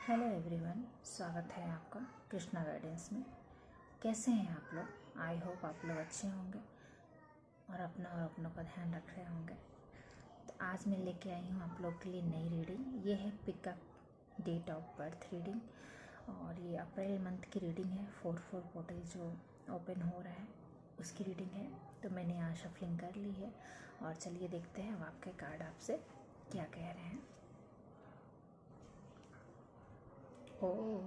Hello everyone, स्वागत है आपका कृष्णा गाइडेंस में। कैसे हैं आप लोग? आई होप आप लोग अच्छे होंगे और अपनों का ध्यान रख रहे होंगे। तो आज मैं लेके आई हूँ आप लोग के लिए नई रीडिंग। ये है pickup date of birth reading और ये अप्रैल मंथ की रीडिंग है। 4 पोर्टल जो ओपन हो रहा है उसकी रीडिंग है। तो मैंने यहाँ शफलिंग कर ली है और चलिए देखते हैं अब आपके कार्ड आपसे क्या कह रहे हैं। ओह,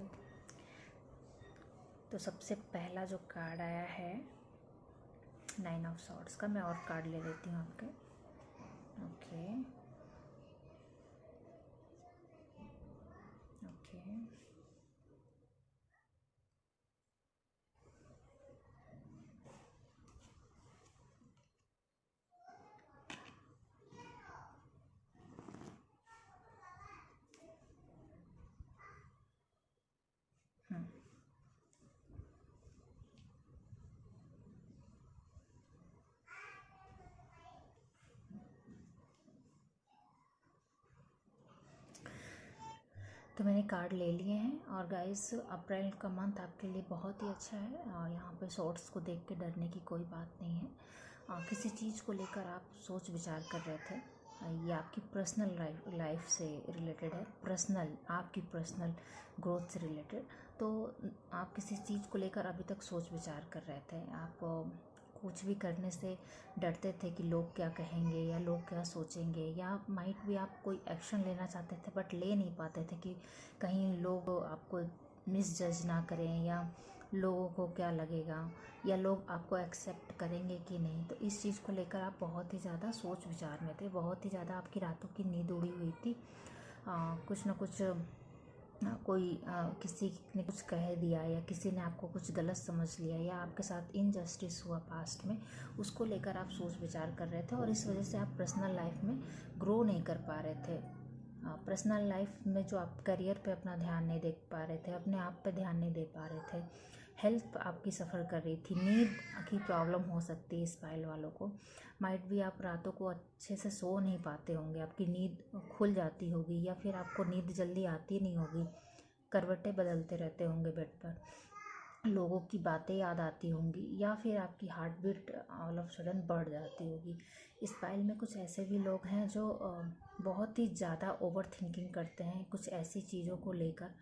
तो सबसे पहला जो कार्ड आया है 9 ऑफ सॉर्ड्स का। मैं और कार्ड ले लेती हूँ आपके। ओके ओके तो मैंने कार्ड ले लिए हैं और गाइस अप्रैल का मंथ आपके लिए बहुत ही अच्छा है। और यहाँ पे शॉर्ट्स को देख के डरने की कोई बात नहीं है। किसी चीज़ को लेकर आप सोच विचार कर रहे थे। ये आपकी पर्सनल लाइफ से रिलेटेड है, आपकी पर्सनल ग्रोथ से रिलेटेड। तो आप किसी चीज़ को लेकर अभी तक सोच विचार कर रहे थे। आप कुछ भी करने से डरते थे कि लोग क्या कहेंगे या लोग क्या सोचेंगे, या माइट भी आप कोई एक्शन लेना चाहते थे बट ले नहीं पाते थे कि कहीं लोग आपको मिसजज ना करें, या लोगों को क्या लगेगा, या लोग आपको एक्सेप्ट करेंगे कि नहीं। तो इस चीज़ को लेकर आप बहुत ही ज़्यादा सोच विचार में थे, बहुत ही ज़्यादा आपकी रातों की नींद उड़ी हुई थी। कुछ ना कुछ कोई किसी ने कुछ कह दिया या किसी ने आपको कुछ गलत समझ लिया या आपके साथ इनजस्टिस हुआ पास्ट में, उसको लेकर आप सोच विचार कर रहे थे और इस वजह से आप पर्सनल लाइफ में ग्रो नहीं कर पा रहे थे। पर्सनल लाइफ में जो आप करियर पे अपना ध्यान नहीं दे पा रहे थे, अपने आप पे ध्यान नहीं दे पा रहे थे, हेल्थ आपकी सफ़र कर रही थी, नींद की प्रॉब्लम हो सकती है इस फाइल वालों को। माइट भी आप रातों को अच्छे से सो नहीं पाते होंगे, आपकी नींद खुल जाती होगी या फिर आपको नींद जल्दी आती नहीं होगी, करवटें बदलते रहते होंगे बेड पर, लोगों की बातें याद आती होंगी, या फिर आपकी heart beat all of sudden बढ़ जाती होगी। इस फाइल में कुछ ऐसे भी लोग हैं जो बहुत ही ज़्यादा ओवर थिंकिंग करते हैं कुछ ऐसी चीज़ों को लेकर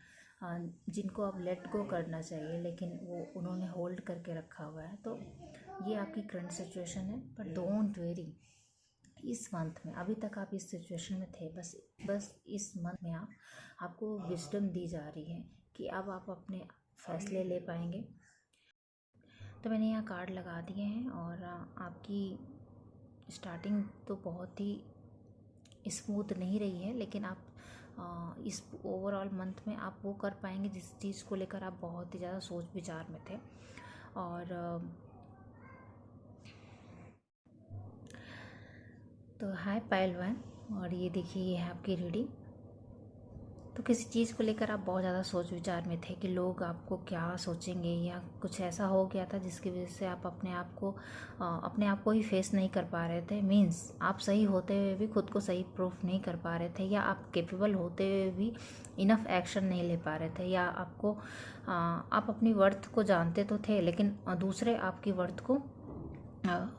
जिनको अब लेट गो करना चाहिए, लेकिन वो उन्होंने होल्ड करके रखा हुआ है। तो ये आपकी करंट सिचुएशन है, पर डोंट वेरी। इस मंथ में अभी तक आप इस सिचुएशन में थे, बस इस मंथ में आपको विजडम दी जा रही है कि अब आप अपने फैसले ले पाएंगे। तो मैंने यहाँ कार्ड लगा दिए हैं और आपकी स्टार्टिंग तो बहुत ही स्मूथ नहीं रही है, लेकिन आप इस ओवरऑल मंथ में आप वो कर पाएंगे जिस चीज़ को लेकर आप बहुत ही ज़्यादा सोच विचार में थे। और तो हाय पहलवान, और ये देखिए ये है आपकी रीडिंग। तो किसी चीज़ को लेकर आप बहुत ज़्यादा सोच विचार में थे कि लोग आपको क्या सोचेंगे, या कुछ ऐसा हो गया था जिसकी वजह से आप अपने आप को ही फेस नहीं कर पा रहे थे। मीन्स आप सही होते हुए भी खुद को सही प्रूफ नहीं कर पा रहे थे, या आप कैपेबल होते हुए भी इनफ एक्शन नहीं ले पा रहे थे, या आप अपनी वर्थ को जानते तो थे लेकिन दूसरे आपकी वर्थ को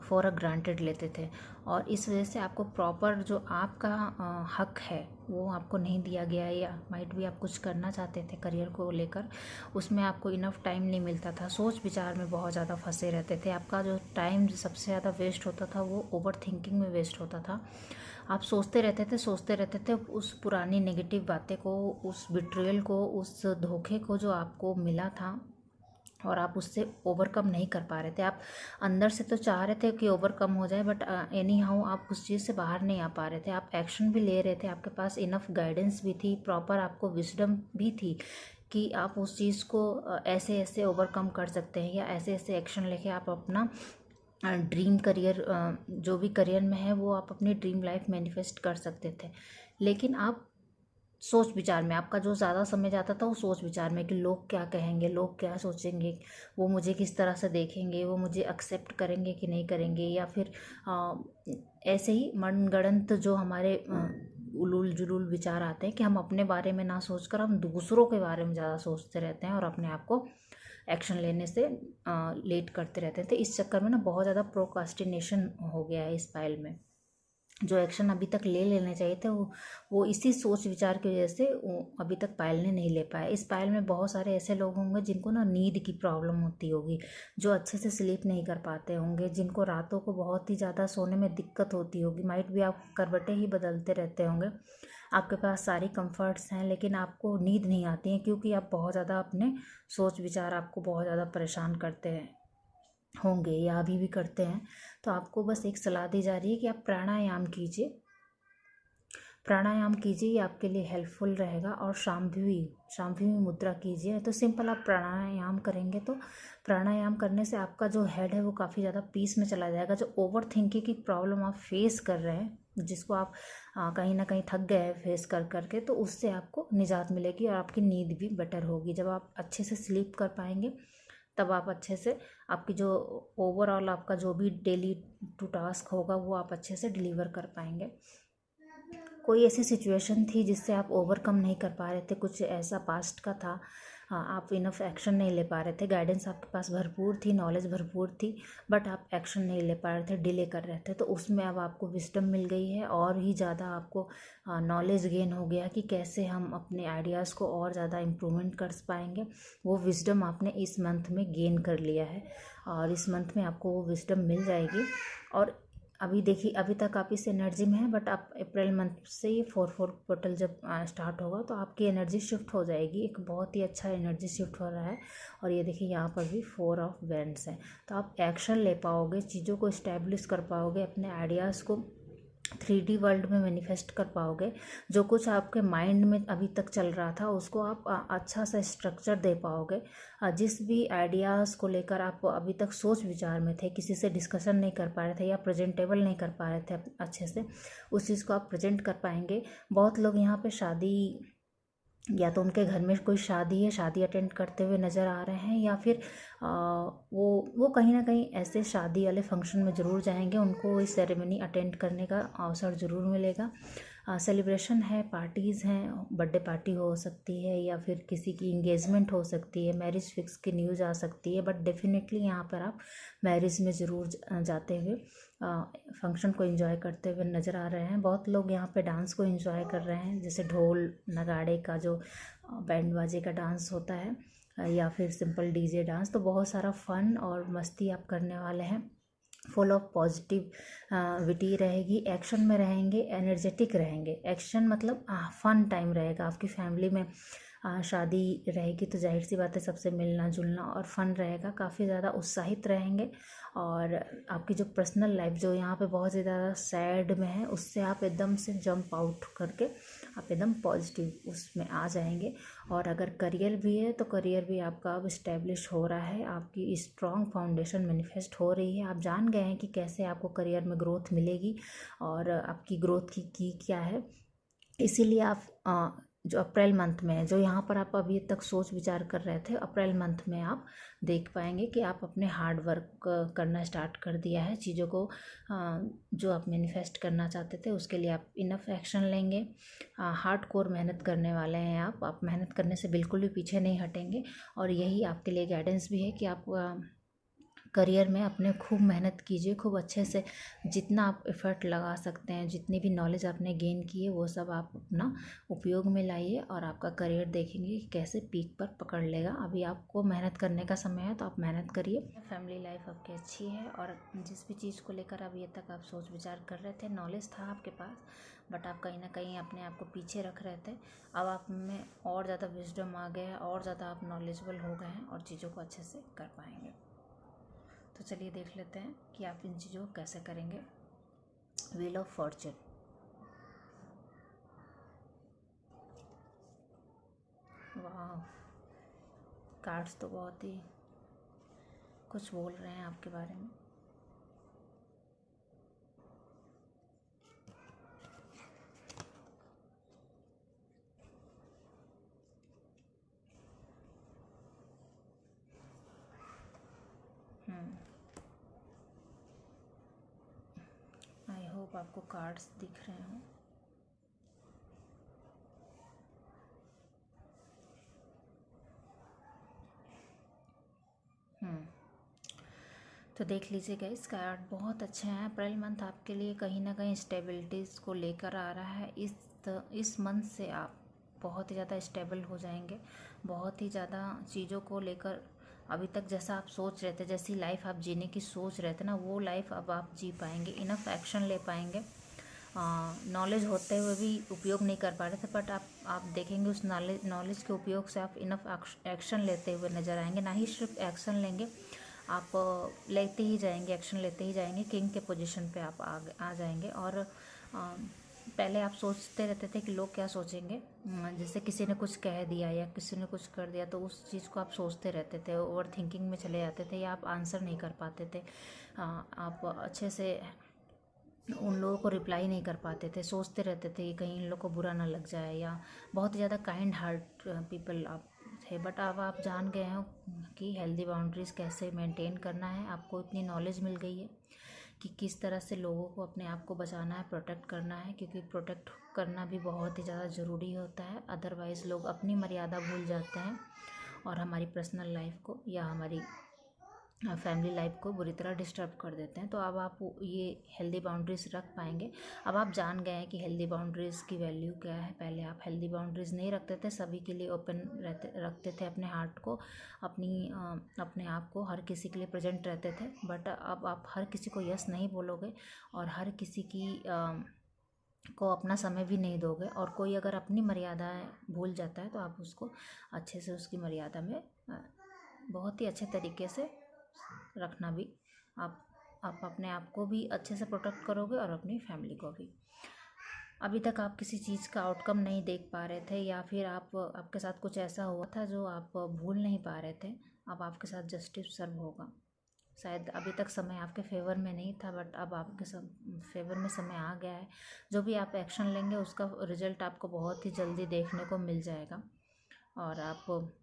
फॉर अ ग्रांटेड लेते थे, और इस वजह से आपको प्रॉपर जो आपका हक है वो आपको नहीं दिया गया। या माइट भी आप कुछ करना चाहते थे करियर को लेकर, उसमें आपको इनफ टाइम नहीं मिलता था, सोच विचार में बहुत ज़्यादा फंसे रहते थे। आपका जो टाइम सबसे ज़्यादा वेस्ट होता था वो ओवर थिंकिंग में वेस्ट होता था। आप सोचते रहते थे उस पुरानी नेगेटिव बातें को, उस बिट्रेयल को, उस धोखे को जो आपको मिला था, और आप उससे ओवरकम नहीं कर पा रहे थे। आप अंदर से तो चाह रहे थे कि ओवरकम हो जाए, बट एनी हाउ आप उस चीज़ से बाहर नहीं आ पा रहे थे। आप एक्शन भी ले रहे थे, आपके पास इनफ गाइडेंस भी थी, प्रॉपर आपको विजडम भी थी कि आप उस चीज़ को ऐसे ऐसे ओवरकम कर सकते हैं, या ऐसे ऐसे एक्शन लेके आप अपना ड्रीम करियर, जो भी करियर में है वो आप अपनी ड्रीम लाइफ मैनिफेस्ट कर सकते थे। लेकिन आप सोच विचार में, आपका जो ज़्यादा समय जाता था वो सोच विचार में कि लोग क्या कहेंगे, लोग क्या सोचेंगे, वो मुझे किस तरह से देखेंगे, वो मुझे एक्सेप्ट करेंगे कि नहीं करेंगे, या फिर ऐसे ही मनगढ़ंत जो हमारे उलूल जुलूल विचार आते हैं कि हम अपने बारे में ना सोचकर हम दूसरों के बारे में ज़्यादा सोचते रहते हैं और अपने आप को एक्शन लेने से लेट करते रहते हैं। तो इस चक्कर में ना बहुत ज़्यादा प्रोकास्टिनेशन हो गया है इस फाइल में। जो एक्शन अभी तक ले लेने चाहिए थे वो इसी सोच विचार की वजह से वो अभी तक पायल ने नहीं ले पाया। इस पायल में बहुत सारे ऐसे लोग होंगे जिनको ना नींद की प्रॉब्लम होती होगी, जो अच्छे से स्लीप नहीं कर पाते होंगे, जिनको रातों को बहुत ही ज़्यादा सोने में दिक्कत होती होगी। माइट भी आप करवटें ही बदलते रहते होंगे, आपके पास सारी कंफर्ट्स हैं लेकिन आपको नींद नहीं आती है क्योंकि आप बहुत ज़्यादा अपने सोच विचार आपको बहुत ज़्यादा परेशान करते हैं होंगे या अभी भी करते हैं। तो आपको बस एक सलाह दी जा रही है कि आप प्राणायाम कीजिए, प्राणायाम कीजिए, ये आपके लिए हेल्पफुल रहेगा। और शांभवी मुद्रा कीजिए। तो सिंपल आप प्राणायाम करेंगे तो प्राणायाम करने से आपका जो हेड है वो काफ़ी ज़्यादा पीस में चला जाएगा। जो ओवर थिंकिंग की प्रॉब्लम आप फेस कर रहे हैं, जिसको आप कहीं ना कहीं थक गए हैं फेस कर करके, तो उससे आपको निजात मिलेगी और आपकी नींद भी बेटर होगी। जब आप अच्छे से स्लीप कर पाएंगे तब आप अच्छे से आपकी जो ओवरऑल आपका जो भी डेली टू टास्क होगा वो आप अच्छे से डिलीवर कर पाएंगे। कोई ऐसी सिचुएशन थी जिससे आप ओवरकम नहीं कर पा रहे थे, कुछ ऐसा पास्ट का था, आप इनफ एक्शन नहीं ले पा रहे थे, गाइडेंस आपके पास भरपूर थी, नॉलेज भरपूर थी, बट आप एक्शन नहीं ले पा रहे थे, डिले कर रहे थे, तो उसमें अब आपको विजडम मिल गई है और ही ज़्यादा आपको नॉलेज गेन हो गया कि कैसे हम अपने आइडियाज़ को और ज़्यादा इम्प्रूवमेंट कर पाएंगे। वो विजडम आपने इस मंथ में गेन कर लिया है और इस मंथ में आपको वो विजडम मिल जाएगी। और अभी देखिए, अभी तक आप इस एनर्जी में हैं, बट आप अप्रैल मंथ से ये 4/4 पोर्टल जब स्टार्ट होगा तो आपकी एनर्जी शिफ्ट हो जाएगी, एक बहुत ही अच्छा एनर्जी शिफ्ट हो रहा है। और ये देखिए यहाँ पर भी 4 ऑफ वैंड्स है, तो आप एक्शन ले पाओगे, चीज़ों को इस्टेब्लिश कर पाओगे, अपने आइडियाज़ को 3D वर्ल्ड में मैनिफेस्ट कर पाओगे। जो कुछ आपके माइंड में अभी तक चल रहा था उसको आप अच्छा सा स्ट्रक्चर दे पाओगे। जिस भी आइडियाज़ को लेकर आप अभी तक सोच विचार में थे, किसी से डिस्कशन नहीं कर पा रहे थे या प्रेजेंटेबल नहीं कर पा रहे थे अच्छे से, उस चीज़ को आप प्रेजेंट कर पाएंगे। बहुत लोग यहाँ पे शादी, या तो उनके घर में कोई शादी है, शादी अटेंड करते हुए नज़र आ रहे हैं, या फिर वो कहीं ना कहीं ऐसे शादी वाले फंक्शन में ज़रूर जाएंगे, उनको इस सेरेमनी अटेंड करने का अवसर ज़रूर मिलेगा। सेलिब्रेशन है, पार्टीज़ हैं, बर्थडे पार्टी हो सकती है या फिर किसी की इंगेजमेंट हो सकती है, मैरिज फिक्स की न्यूज़ आ सकती है, बट डेफिनेटली यहाँ पर आप मैरिज में ज़रूर जाते हुए फंक्शन को एंजॉय करते हुए नज़र आ रहे हैं। बहुत लोग यहाँ पे डांस को एंजॉय कर रहे हैं, जैसे ढोल नगाड़े का जो बैंड बाजे का डांस होता है या फिर सिंपल डीजे डांस। तो बहुत सारा फन और मस्ती आप करने वाले हैं, फुल ऑफ पॉजिटिव विटी रहेगी, एक्शन में रहेंगे, एनर्जेटिक रहेंगे। एक्शन मतलब फन टाइम रहेगा आपकी फैमिली में। शादी रहेगी तो जाहिर सी बात है सबसे मिलना जुलना और फन रहेगा, काफ़ी ज़्यादा उत्साहित रहेंगे। और आपकी जो पर्सनल लाइफ जो यहाँ पे बहुत ज़्यादा सैड में है, उससे आप एकदम से जंप आउट करके आप एकदम पॉजिटिव उसमें आ जाएंगे। और अगर करियर भी है तो करियर भी आपका अब इस्टेब्लिश हो रहा है, आपकी स्ट्रॉन्ग फाउंडेशन मैनिफेस्ट हो रही है। आप जान गए हैं कि कैसे आपको करियर में ग्रोथ मिलेगी और आपकी ग्रोथ की क्या है। इसीलिए आप जो अप्रैल मंथ में है, जो यहाँ पर आप अभी तक सोच विचार कर रहे थे, अप्रैल मंथ में आप देख पाएंगे कि आप अपने हार्ड वर्क करना स्टार्ट कर दिया है। चीज़ों को जो आप मैनिफेस्ट करना चाहते थे उसके लिए आप इनफ एक्शन लेंगे। हार्ड कोर मेहनत करने वाले हैं आप मेहनत करने से बिल्कुल भी पीछे नहीं हटेंगे। और यही आपके लिए गाइडेंस भी है कि आप करियर में अपने खूब मेहनत कीजिए, खूब अच्छे से जितना आप एफर्ट लगा सकते हैं, जितनी भी नॉलेज आपने गेन की है वो सब आप अपना उपयोग में लाइए और आपका करियर देखेंगे कि कैसे पीक पर पकड़ लेगा। अभी आपको मेहनत करने का समय है तो आप मेहनत करिए। फैमिली लाइफ आपकी अच्छी है और जिस भी चीज़ को लेकर अभी तक आप सोच विचार कर रहे थे, नॉलेज था आपके पास, बट आप कहीं ना कहीं अपने आप को पीछे रख रहे थे। अब आप में और ज़्यादा विजडम आ गया है और ज़्यादा आप नॉलेजेबल हो गए हैं और चीज़ों को अच्छे से कर पाएंगे। तो चलिए देख लेते हैं कि आप इन चीज़ों को कैसे करेंगे। व्हील ऑफ फॉर्चून, वाह, कार्ड्स तो बहुत ही कुछ बोल रहे हैं आपके बारे में। आई होप आपको कार्ड्स दिख रहे हों। हम्म तो देख लीजिए गाइस, कार्ड बहुत अच्छे हैं। अप्रैल मंथ आपके लिए कहीं ना कहीं स्टेबिलिटीज़ को लेकर आ रहा है। इस मंथ से आप बहुत ही ज़्यादा स्टेबल हो जाएंगे। बहुत ही ज़्यादा चीज़ों को लेकर अभी तक जैसा आप सोच रहे थे, जैसी लाइफ आप जीने की सोच रहे थे ना, वो लाइफ अब आप जी पाएंगे। इनफ एक्शन ले पाएंगे। नॉलेज होते हुए भी उपयोग नहीं कर पा रहे थे, बट आप देखेंगे उस नॉलेज के उपयोग से आप इनफ एक्शन लेते हुए नज़र आएंगे। ना ही सिर्फ एक्शन लेंगे, आप लेते ही जाएंगे, एक्शन लेते ही जाएंगे। किंग के पोजीशन पे आप आ जाएंगे। और पहले आप सोचते रहते थे कि लोग क्या सोचेंगे, जैसे किसी ने कुछ कह दिया या किसी ने कुछ कर दिया, तो उस चीज़ को आप सोचते रहते थे, ओवर थिंकिंग में चले जाते थे, या आप आंसर नहीं कर पाते थे। आप अच्छे से उन लोगों को रिप्लाई नहीं कर पाते थे, सोचते रहते थे कि कहीं इन लोग को बुरा ना लग जाए, या बहुत ज़्यादा काइंड हार्ट पीपल आप थे। बट अब आप जान गए हो कि हेल्दी बाउंड्रीज़ कैसे मेंटेन करना है। आपको इतनी नॉलेज मिल गई है कि किस तरह से लोगों को अपने आप को बचाना है, प्रोटेक्ट करना है, क्योंकि प्रोटेक्ट करना भी बहुत ही ज़्यादा ज़रूरी होता है। अदरवाइज़ लोग अपनी मर्यादा भूल जाते हैं और हमारी पर्सनल लाइफ को या हमारी फैमिली लाइफ को बुरी तरह डिस्टर्ब कर देते हैं। तो अब आप ये हेल्दी बाउंड्रीज़ रख पाएंगे। अब आप जान गए हैं कि हेल्दी बाउंड्रीज़ की वैल्यू क्या है। पहले आप हेल्दी बाउंड्रीज़ नहीं रखते थे, सभी के लिए ओपन रखते थे अपने हार्ट को, अपने आप को, हर किसी के लिए प्रेजेंट रहते थे। बट अब आप हर किसी को यस नहीं बोलोगे और हर किसी को अपना समय भी नहीं दोगे। और कोई अगर अपनी मर्यादाएं भूल जाता है तो आप उसको अच्छे से उसकी मर्यादा में बहुत ही अच्छे तरीके से रखना भी, आप अपने आप को भी अच्छे से प्रोटेक्ट करोगे और अपनी फैमिली को भी। अभी तक आप किसी चीज़ का आउटकम नहीं देख पा रहे थे, या फिर आपके साथ कुछ ऐसा हुआ था जो आप भूल नहीं पा रहे थे, अब आपके साथ जस्टिस सर्व होगा। शायद अभी तक समय आपके फेवर में नहीं था, बट अब आपके फेवर में समय आ गया है। जो भी आप एक्शन लेंगे उसका रिजल्ट आपको बहुत ही जल्दी देखने को मिल जाएगा। और आप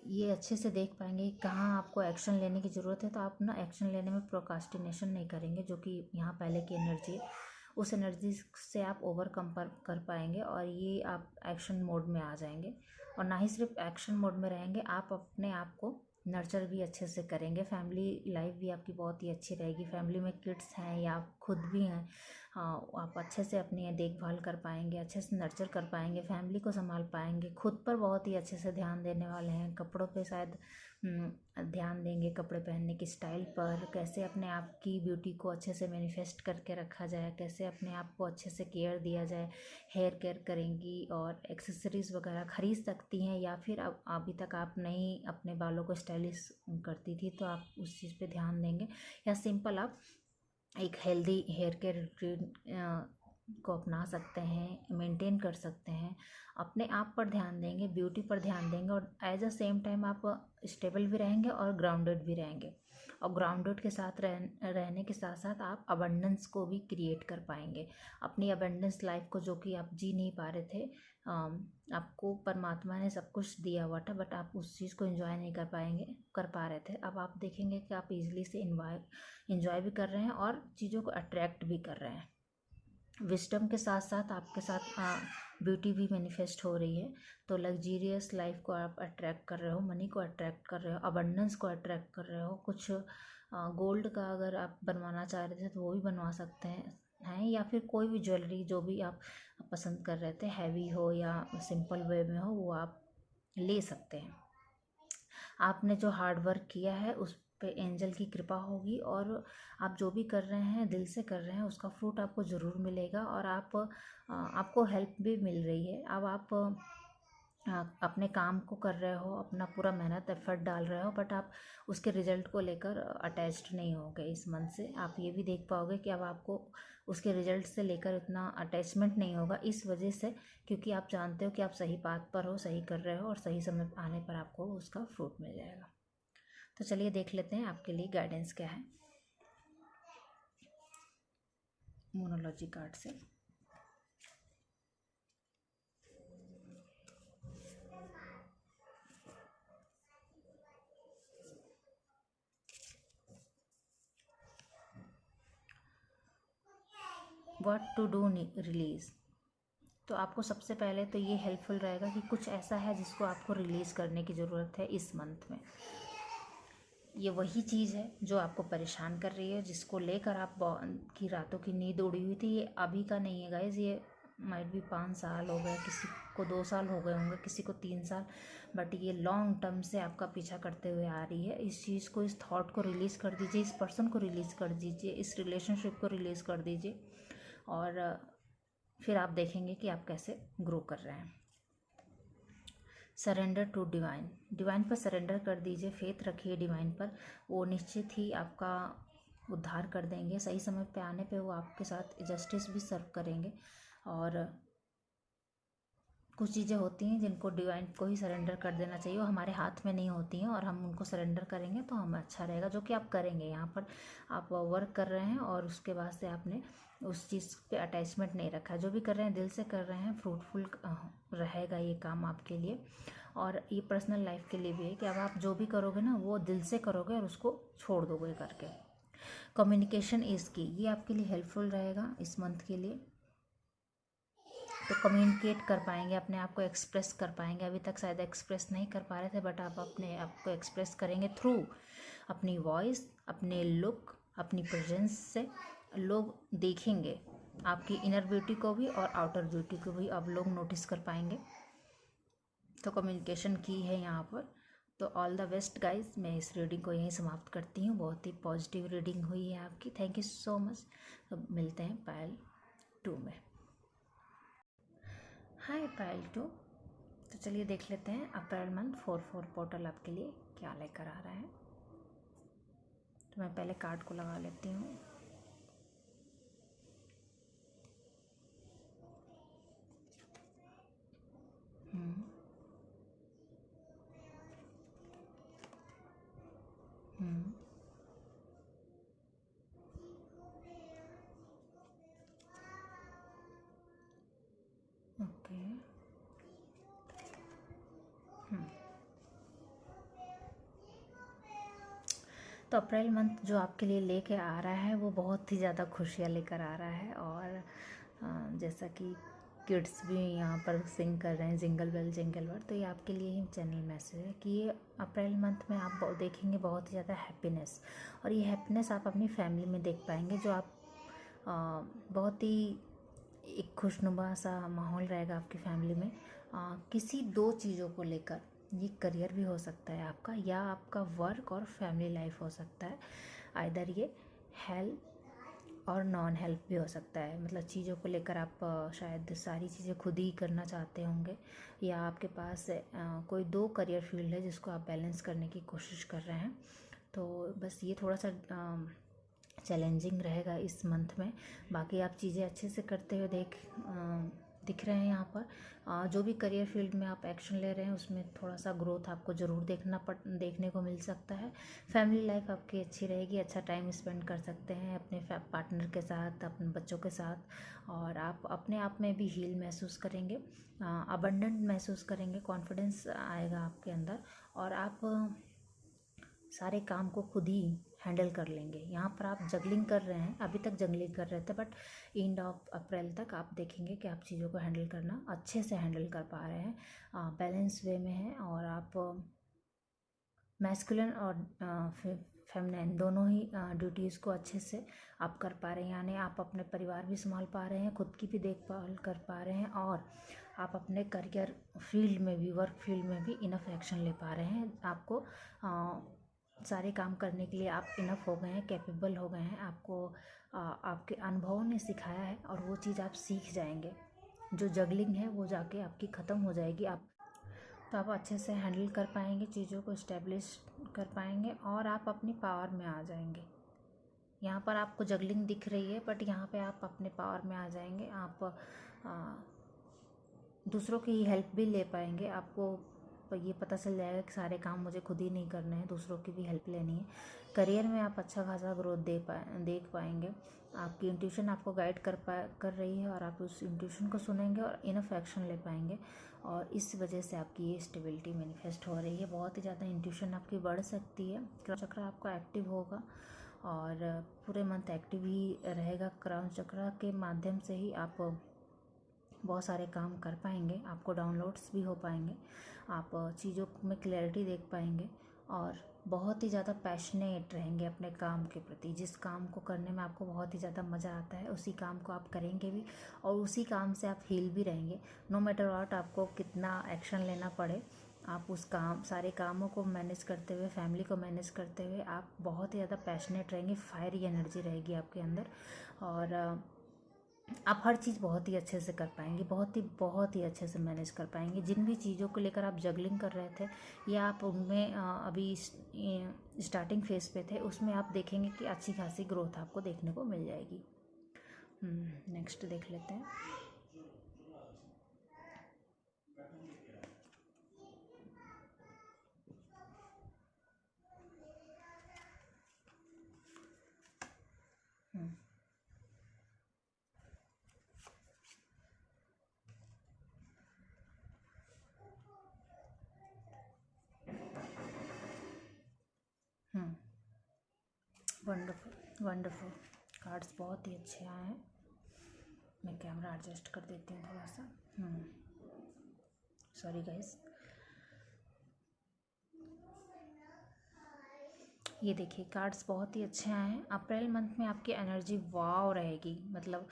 ये अच्छे से देख पाएंगे कि कहाँ आपको एक्शन लेने की ज़रूरत है। तो आप ना एक्शन लेने में प्रोकास्टिनेशन नहीं करेंगे, जो कि यहाँ पहले की एनर्जी है। उस एनर्जी से आप ओवरकम कर पाएंगे और ये आप एक्शन मोड में आ जाएंगे। और ना ही सिर्फ एक्शन मोड में रहेंगे, आप अपने आप को नर्चर भी अच्छे से करेंगे। फैमिली लाइफ भी आपकी बहुत ही अच्छी रहेगी। फैमिली में किड्स हैं या आप खुद भी हैं, आप अच्छे से अपनी देखभाल कर पाएंगे, अच्छे से नर्चर कर पाएंगे, फैमिली को संभाल पाएंगे। खुद पर बहुत ही अच्छे से ध्यान देने वाले हैं। कपड़ों पे शायद ध्यान देंगे, कपड़े पहनने की स्टाइल पर, कैसे अपने आप की ब्यूटी को अच्छे से मैनिफेस्ट करके रखा जाए, कैसे अपने आप को अच्छे से केयर दिया जाए। हेयर केयर करेंगी और एक्सेसरीज़ वगैरह खरीद सकती हैं, या फिर अब अभी तक आप नहीं अपने बालों को स्टाइलिश करती थी तो आप उस चीज़ पे ध्यान देंगे। या सिंपल आप एक हेल्दी हेयर केयर रूटीन को अपना सकते हैं, मेंटेन कर सकते हैं। अपने आप पर ध्यान देंगे, ब्यूटी पर ध्यान देंगे, और एज अ सेम टाइम आप स्टेबल भी रहेंगे और ग्राउंडेड भी रहेंगे। और ग्राउंडेड के साथ रहने के साथ साथ आप अबंडेंस को भी क्रिएट कर पाएंगे। अपनी अबंडेंस लाइफ को, जो कि आप जी नहीं पा रहे थे, आपको परमात्मा ने सब कुछ दिया हुआ था, बट आप उस चीज़ को एंजॉय नहीं कर पा रहे थे। अब आप देखेंगे कि आप इजीली से एंजॉय भी कर रहे हैं और चीज़ों को अट्रैक्ट भी कर रहे हैं। विजडम के साथ साथ आपके साथ ब्यूटी भी मैनिफेस्ट हो रही है। तो लग्जीरियस लाइफ को आप अट्रैक्ट कर रहे हो, मनी को अट्रैक्ट कर रहे हो, अबंडेंस को अट्रैक्ट कर रहे हो। कुछ गोल्ड का अगर आप बनवाना चाह रहे थे तो वो भी बनवा सकते हैं, या फिर कोई भी ज्वेलरी जो भी आप पसंद कर रहे थे, हैवी हो या सिंपल वे में हो, वो आप ले सकते हैं। आपने जो हार्ड वर्क किया है उस पे एंजल की कृपा होगी, और आप जो भी कर रहे हैं दिल से कर रहे हैं, उसका फ्रूट आपको ज़रूर मिलेगा। और आपको हेल्प भी मिल रही है। अब आप अपने काम को कर रहे हो, अपना पूरा मेहनत एफर्ट डाल रहे हो, बट आप उसके रिजल्ट को लेकर अटैच्ड नहीं हो गए। इस मंथ से आप ये भी देख पाओगे कि अब आपको उसके रिजल्ट से लेकर इतना अटैचमेंट नहीं होगा, इस वजह से क्योंकि आप जानते हो कि आप सही बात पर हो, सही कर रहे हो, और सही समय आने पर आपको उसका फ्रूट मिल जाएगा। तो चलिए देख लेते हैं आपके लिए गाइडेंस क्या है मोनोलॉजी कार्ड से। What to do release. तो आपको सबसे पहले तो ये हेल्पफुल रहेगा कि कुछ ऐसा है जिसको आपको रिलीज़ करने की ज़रूरत है इस मंथ में। ये वही चीज़ है जो आपको परेशान कर रही है, जिसको लेकर आप की रातों की नींद उड़ी हुई थी। ये अभी का नहीं है गाइज, ये माइट भी 5 साल हो गए, किसी को 2 साल हो गए होंगे, किसी को 3 साल, बट ये लॉन्ग टर्म से आपका पीछा करते हुए आ रही है। इस चीज़ को, इस थॉट को रिलीज़ कर दीजिए, इस पर्सन को रिलीज़ कर दीजिए, इस रिलेशनशिप को रिलीज़ कर दीजिए, और फिर आप देखेंगे कि आप कैसे ग्रो कर रहे हैं। सरेंडर टू डिवाइन, डिवाइन पर सरेंडर कर दीजिए, फेथ रखिए डिवाइन पर, वो निश्चित ही आपका उद्धार कर देंगे। सही समय पे आने पे वो आपके साथ जस्टिस भी सर्व करेंगे। और कुछ चीज़ें होती हैं जिनको डिवाइन को ही सरेंडर कर देना चाहिए, वो हमारे हाथ में नहीं होती हैं, और हम उनको सरेंडर करेंगे तो हमें अच्छा रहेगा, जो कि आप करेंगे। यहाँ पर आप वर्क कर रहे हैं और उसके बाद से आपने उस चीज़ पे अटैचमेंट नहीं रखा, जो भी कर रहे हैं दिल से कर रहे हैं, फ्रूटफुल रहेगा ये काम आपके लिए। और ये पर्सनल लाइफ के लिए भी है कि अब आप जो भी करोगे ना, वो दिल से करोगे और उसको छोड़ दोगे करके। कम्युनिकेशन इज़ की, ये आपके लिए हेल्पफुल रहेगा इस मंथ के लिए। तो कम्युनिकेट कर पाएंगे, अपने आप को एक्सप्रेस कर पाएंगे। अभी तक शायद एक्सप्रेस नहीं कर पा रहे थे, बट आप अपने आप को एक्सप्रेस करेंगे थ्रू अपनी वॉइस, अपने लुक, अपनी प्रेजेंस से। लोग देखेंगे आपकी इनर ब्यूटी को भी और आउटर ब्यूटी को भी, अब लोग नोटिस कर पाएंगे। तो कम्युनिकेशन की है यहाँ पर। तो ऑल द बेस्ट गाइज, मैं इस रीडिंग को यहीं समाप्त करती हूँ। बहुत ही पॉजिटिव रीडिंग हुई है आपकी। Thank you so much. तो मिलते हैं पायल 2 में। हाय पायल 2। तो चलिए देख लेते हैं अप्रैल मंथ 4/4 पोर्टल आपके लिए क्या लेकर आ रहा है। तो मैं पहले कार्ड को लगा लेती हूँ। हम्म हम्म ओके। तो अप्रैल मंथ जो आपके लिए लेके आ रहा है वो बहुत ही ज़्यादा खुशियाँ लेकर आ रहा है। और जैसा कि किड्स भी यहाँ पर सिंग कर रहे हैं जिंगल बेल जिंगल बेल, तो ये आपके लिए ही चैनल मैसेज है कि ये अप्रैल मंथ में आप देखेंगे बहुत ही ज़्यादा हैप्पीनेस। और ये हैप्पीनेस आप अपनी फैमिली में देख पाएंगे, जो आप बहुत ही एक खुशनुमा सा माहौल रहेगा आपकी फैमिली में। किसी 2 चीज़ों को लेकर, ये करियर भी हो सकता है आपका, या आपका वर्क और फैमिली लाइफ हो सकता है। आइदर ये हेल्प और नॉन हेल्प भी हो सकता है, मतलब चीज़ों को लेकर आप शायद सारी चीज़ें खुद ही करना चाहते होंगे, या आपके पास कोई 2 करियर फील्ड है जिसको आप बैलेंस करने की कोशिश कर रहे हैं। तो बस ये थोड़ा सा चैलेंजिंग रहेगा इस मंथ में। बाकी आप चीज़ें अच्छे से करते हुए दिख रहे हैं यहाँ पर। जो भी करियर फील्ड में आप एक्शन ले रहे हैं उसमें थोड़ा सा ग्रोथ आपको ज़रूर देखने को मिल सकता है। फैमिली लाइफ आपकी अच्छी रहेगी, अच्छा टाइम स्पेंड कर सकते हैं अपने पार्टनर के साथ, अपने बच्चों के साथ, और आप अपने आप में भी हील महसूस करेंगे, अबंडेंट महसूस करेंगे, कॉन्फिडेंस आएगा आपके अंदर, और आप सारे काम को खुद ही हैंडल कर लेंगे। यहाँ पर आप जगलिंग कर रहे हैं, अभी तक जगलिंग कर रहे थे, बट एंड ऑफ अप्रैल तक आप देखेंगे कि आप चीज़ों को हैंडल करना अच्छे से हैंडल कर पा रहे हैं, बैलेंस वे में हैं, और आप मैस्कुलिन और फेमिनिन दोनों ही ड्यूटीज़ को अच्छे से आप कर पा रहे हैं। यानी आप अपने परिवार भी संभाल पा रहे हैं, खुद की भी देखभाल कर पा रहे हैं, और आप अपने करियर फील्ड में भी, वर्क फील्ड में भी इनफ एक्शन ले पा रहे हैं। आपको सारे काम करने के लिए आप इनफ हो गए हैं, कैपेबल हो गए हैं। आपको आपके अनुभवों ने सिखाया है, और वो चीज़ आप सीख जाएंगे। जो जगलिंग है वो जाके आपकी ख़त्म हो जाएगी, आप तो आप अच्छे से हैंडल कर पाएंगे, चीज़ों को इस्टेब्लिश कर पाएंगे, और आप अपनी पावर में आ जाएंगे। यहाँ पर आपको जगलिंग दिख रही है, बट यहाँ पे आप अपने पावर में आ जाएंगे। आप दूसरों की हेल्प भी ले पाएंगे। आपको ये पता चल जाएगा कि सारे काम मुझे खुद ही नहीं करने हैं, दूसरों की भी हेल्प लेनी है। करियर में आप अच्छा खासा ग्रोथ देख पाएंगे। आपकी इंट्यूशन आपको गाइड कर रही है, और आप उस इंट्यूशन को सुनेंगे और इनफ एक्शन ले पाएंगे, और इस वजह से आपकी ये स्टेबिलिटी मैनिफेस्ट हो रही है। बहुत ही ज़्यादा इंट्यूशन आपकी बढ़ सकती है, चक्र आपका एक्टिव होगा, और पूरे मंथ एक्टिव ही रहेगा। क्राउन चक्र के माध्यम से ही आप बहुत सारे काम कर पाएंगे, आपको डाउनलोड्स भी हो पाएंगे, आप चीज़ों में क्लैरिटी देख पाएंगे, और बहुत ही ज़्यादा पैशनेट रहेंगे अपने काम के प्रति। जिस काम को करने में आपको बहुत ही ज़्यादा मज़ा आता है उसी काम को आप करेंगे भी, और उसी काम से आप हील भी रहेंगे। नो मैटर व्हाट आपको कितना एक्शन लेना पड़े, आप उस काम सारे कामों को मैनेज करते हुए, फैमिली को मैनेज करते हुए आप बहुत ही ज़्यादा पैशनेट रहेंगे। फायरी एनर्जी रहेगी आपके अंदर, और आप हर चीज़ बहुत ही अच्छे से कर पाएंगे, बहुत ही अच्छे से मैनेज कर पाएंगे। जिन भी चीज़ों को लेकर आप जगलिंग कर रहे थे या आप उनमें अभी स्टार्टिंग फेज पे थे, उसमें आप देखेंगे कि अच्छी खासी ग्रोथ आपको देखने को मिल जाएगी। नेक्स्ट देख लेते हैं। वंडरफुल वंडरफुल, कार्ड्स बहुत ही अच्छे आए हैं। मैं कैमरा एडजस्ट कर देती हूँ थोड़ा सा। Sorry guys. ये देखिए कार्ड्स बहुत ही अच्छे आए हैं। अप्रैल मंथ में आपकी एनर्जी वाव रहेगी। मतलब